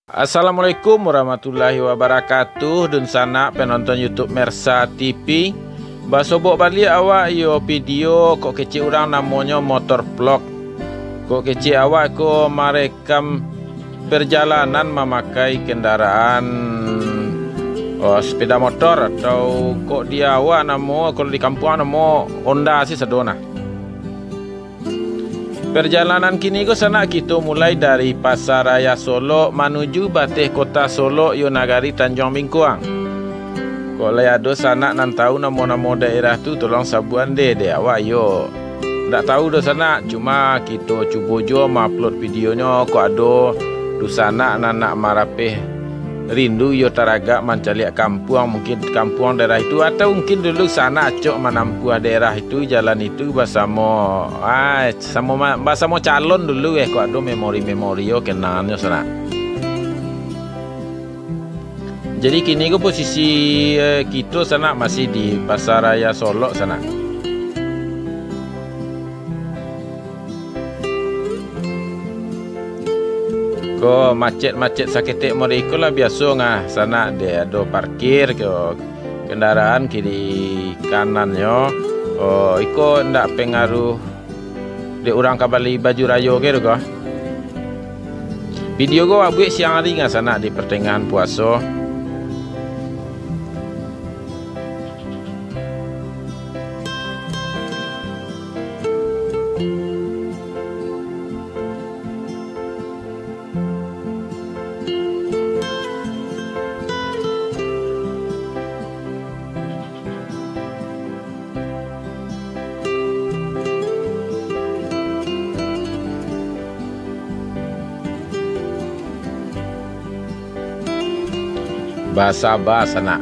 Assalamualaikum warahmatullahi wabarakatuh. Dun sana penonton YouTube Mersa TV. Basobok balik awak yo video kok kecil orang namanya motor vlog. Kok kecil awak ko merekam perjalanan memakai kendaraan sepeda motor atau kok dia awak namo kalau di kampung namo Honda sih sedona. Perjalanan kini ko sana kita mulai dari Pasar Raya Solo menuju Bateh Kota Solo yo nagari Tanjung Bingkuang. Kalau ada sana nan tahu nama-nama daerah tu tolong sabuan deh awak yo. Ndak tahu do sana cuma kita cuba jo upload videonya ko ada du sana anak marapeh rindu yo taragak mencari kampung mungkin kampung daerah itu atau mungkin dulu sana acok menampu daerah itu jalan itu bersama bersama calon dulu kok ada memori-memori yo kenangannya sana. Jadi kini ko posisi kita sana masih di Pasar Raya Solo sana. Ko macet-macet saketek mereka lah biasa ngah sana dia ada parkir ke kendaraan kiri kanannya. Oh iko ndak pengaruh de orang kabali baju rayo ke ko. Video ko buat siang hari ngah sana di pertengahan puasa. Bahasa nak.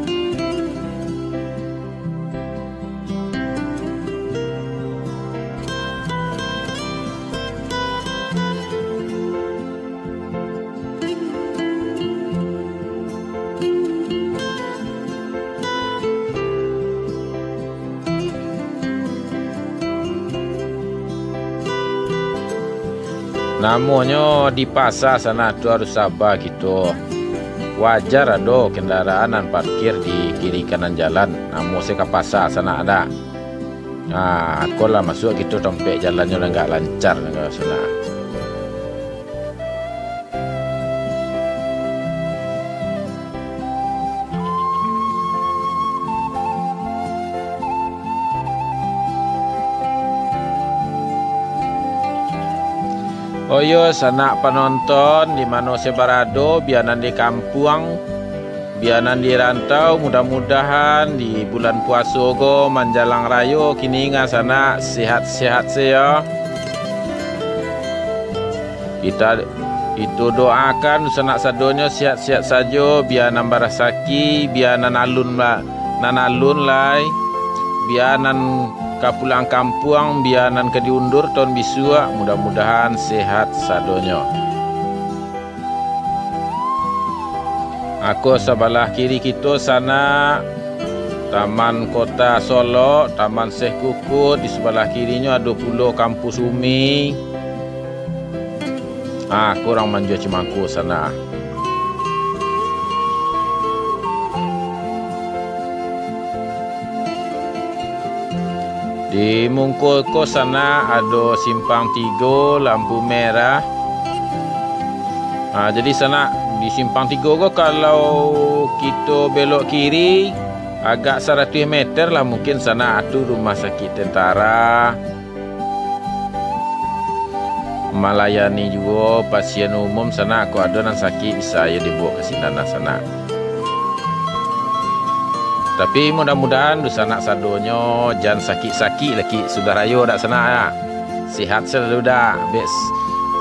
Namanya di pasar sana tu harus sabar gitu. Wajar ada kendaraan dan parkir di kiri kanan jalan. Namun saya ke pasar sana ada. Nah, kalau masuk kita tempat jalannya udah nggak lancar ke sana. Oh yo sanak penonton di mana sebarado bianan di kampung bianan di rantau mudah-mudahan di bulan puasa go menjalang rayo kini ngah sana sehat-sehat saya. Kita itu doakan sanak sadonya sehat-sehat saja biar nambah rezeki biar nanalun lai bianan pulang kampung bianan ke diundur tahun bisua mudah-mudahan sehat sadonya. Aku sebelah kiri kita sana Taman Kota Solo, Taman Syekh Kukut, di sebelah kirinya ada Pulau Kampus Umi. Kurang manja Cimangku sana. Di Mungkul sana ada simpang 3 lampu merah. Jadi sana di simpang 3 kalau kita belok kiri agak 100 meter lah mungkin sana ada rumah sakit tentara. Melayani juga pasien umum sana aku ada yang sakit bisa ya dibawa ke sini sana. Tapi mudah-mudahan dosa nak sadonyo jangan sakit-sakit lagi sudah rayo dak sana ya. Sihat selalu dah. Bes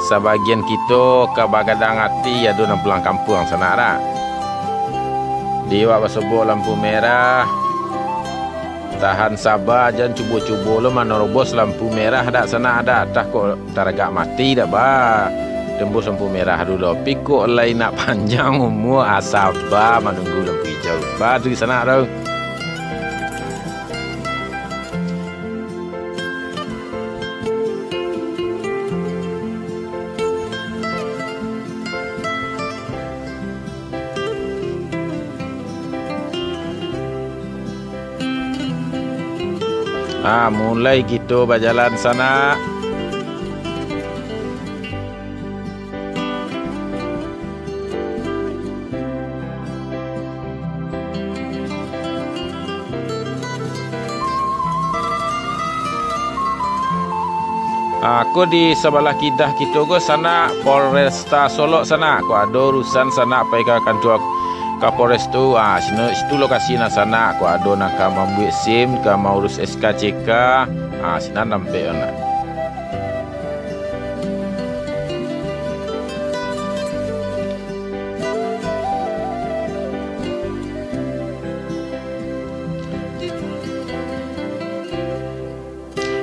sebagian kita ke bagadang hati ya do nang pulang kampung sana dah. Di wak basobok lampu merah. Tahan sabar jangan cuba-cuba lo menerobos lampu merah dak sana ada. Tah kok taragak mati dak ba. Tembus lampu merah dulu. Pikuk lain nak panjang umur asaba menunggu lampu hijau. Ba tu di sana dah. Mulai gitu berjalan sana. Aku di sebelah kidah kita go sana Polresta Solo sana. Aku ada urusan sana pai ke kantor Kapolres tu. Situ lokasi na sana. Aku ada nak membuat SIM, ke mau urus SKCK. Sina nampak ona.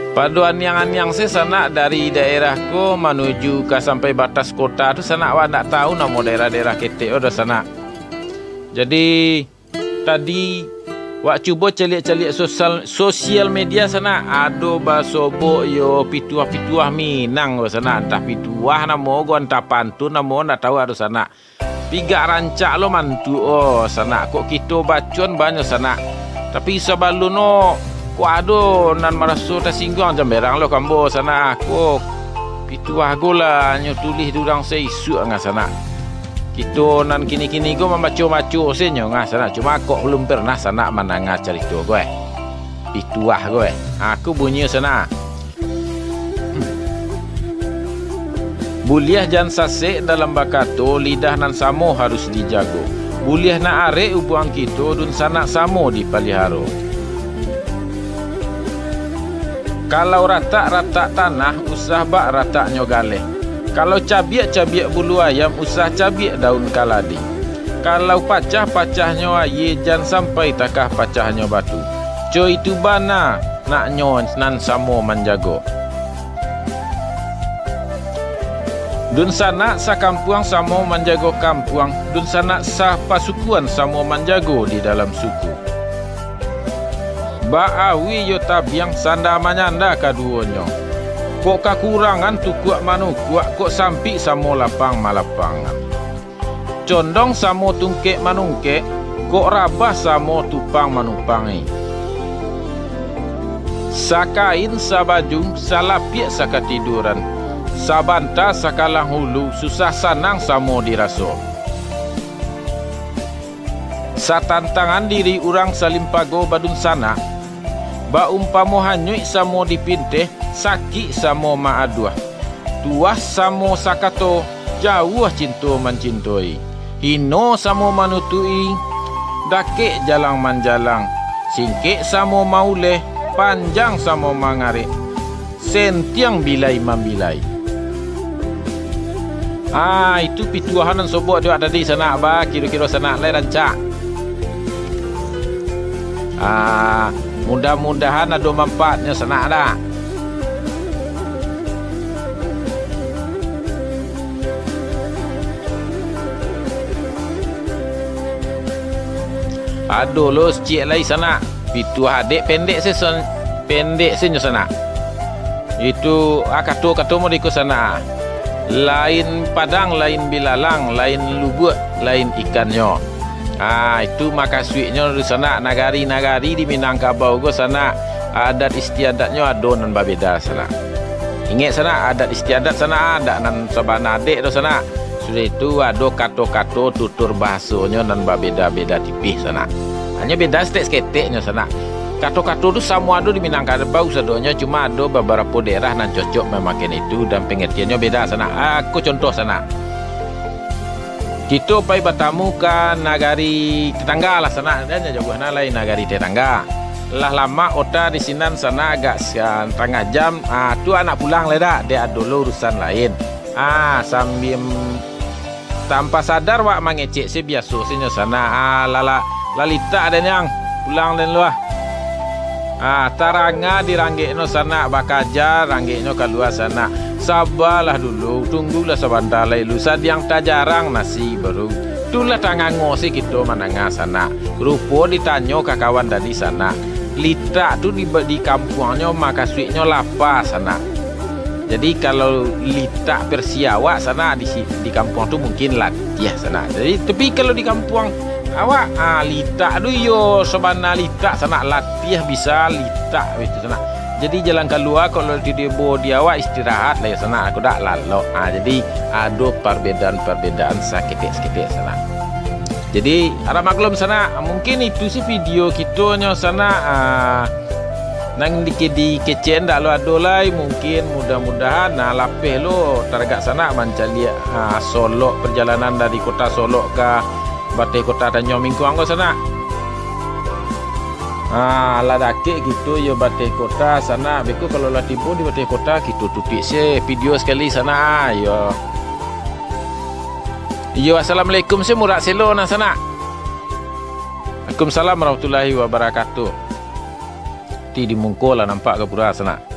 Paduan yang saya sana dari daerahku menuju ke sampai batas kota tu sana awak tak tahu nama daerah-daerah KTO dah sana. Jadi tadi wak cuba celiak-celiak sosial media sana ada basobok yo pituah-pituah Minang go sana, entah pituah nama go entah pantun nama nak tahu ada sana. Piga rancak lo mantu sana kok kita bacon banyak sana. Tapi sabaluno waduh, nan merasa tersinggung jam berang lo kambo sana. Aku pituah gola nyo tulis durang saya isu ngah sana. Kita nan kini-kini go membaca-baca senyo ngah sana. Cuma kok belum pernah sana mendengar cerita gue. Pituah gue. Aku bunyi sana. Buliah jan sasek dalam bakato, lidah nan samo harus dijago. Buliah na are ubuang kita dun sanak samo dipelihara. Kalau ratak-ratak tanah, usah bak ratak nyogale. Kalau cabiak-cabiak bulu ayam, usah cabiak daun kaladi. Kalau pacah-pacahnya aye, jangan sampai takah pacahnya batu. Co itu bana, nak nyon nan samo menjago. Dun sanak sa kampuang samo menjago kampuang. Dun sanak sa pasukuan samo menjago di dalam suku. Baawi yo tabiang sanda manyanda kaduonyo. Kok kakurangan tu kuak manu kuak kok sampi samo lapang malapangan. Condong samo tungkek manungkek, kok rabah samo tupang manupangi. Sakain sabajung salapiak sakatiduran. Sabanta sakalang hulu susah sanang samo diraso. Satantangan diri urang salimpago badun sana. Ba umpamo hanyuy samo dipinteh, sakit samo maaduah. Tuah samo sakato, jauh cinto mencintoi. Hino samo manutui, dakek jalang manjalang. Singkek samo mauleh, panjang samo mangarik. Sentiang bilai mambilai. Itu pituahanan sobok dia tadi sana ba, kira-kira sana lai rancak. Mudah-mudahan ada manfaatnya sana ada. Aduh lo cik lagi sana. Pituah adik pendek senyo sana. Itu kata mau ikut sana. Lain padang, lain bilalang, lain lubuk, lain ikannya. Itu makaswiknya di sana. Nagari-nagari di Minangkabau go sana adat istiadatnya ada nan berbeda sana. Ingat sana adat istiadat sana ada nan sabana adik do sana. Sudah itu ada kato-kato tutur bahasanya nan berbeda-beda tipis sana. Hanya beda stek-sketeknya sana. Kato-kato itu semua ada di Minangkabau sadonya, cuma ada beberapa daerah nan cocok memakai itu dan pengertiannya beda sana. Aku contoh sana. Kita pai bertamu ke nagari tetangga lah sana, dan jauh lain nagari tetangga. Lah lama ota di sinan sana agak setengah jam. Tu anak pulang lah dah, dia ada dulu urusan lain. Sambil tanpa sadar wak mengecek si biasa sinya sana. Lalita ada yang pulang dan luah. Taranga diranggekno sana bakaja, ranggekno keluar sana. Sabarlah dulu, tunggulah sebentar lalu. Sadiang tak jarang nasi baru. Itulah tangan ngosi kita menengah sana. Rupo ditanya ke kawan dari sana. Lita tu di kampungnya maka suiknya lapa sana. Jadi kalau lita Persiawa sana di kampung tu mungkin latih sana. Jadi tapi kalau di kampung awak litak du yo sebana litak sana latih bisa litak itu sana. Jadi jalan keluar kalau di debo di awak istirahat lah ya sana aku dak lalu. Jadi ada perbedaan sakit sana. Jadi harap maklum sana, mungkin itu sih video kita nya sana nang di kecen dak lo adolai mungkin mudah-mudahan lapeh lo target sana mencari Solo, perjalanan dari kota Solo ke Batik Kota Tanjung Mingkuang sana. Ladake gitu yo Batik Kota sana. Beku kalau lah tiba di Batik Kota gitu tutik se video sekali sana yo. Yo assalamualaikum se murak selo na sana. Waalaikumsalam warahmatullahi wabarakatuh. Ti di Mungko lah nampak ke pura sana.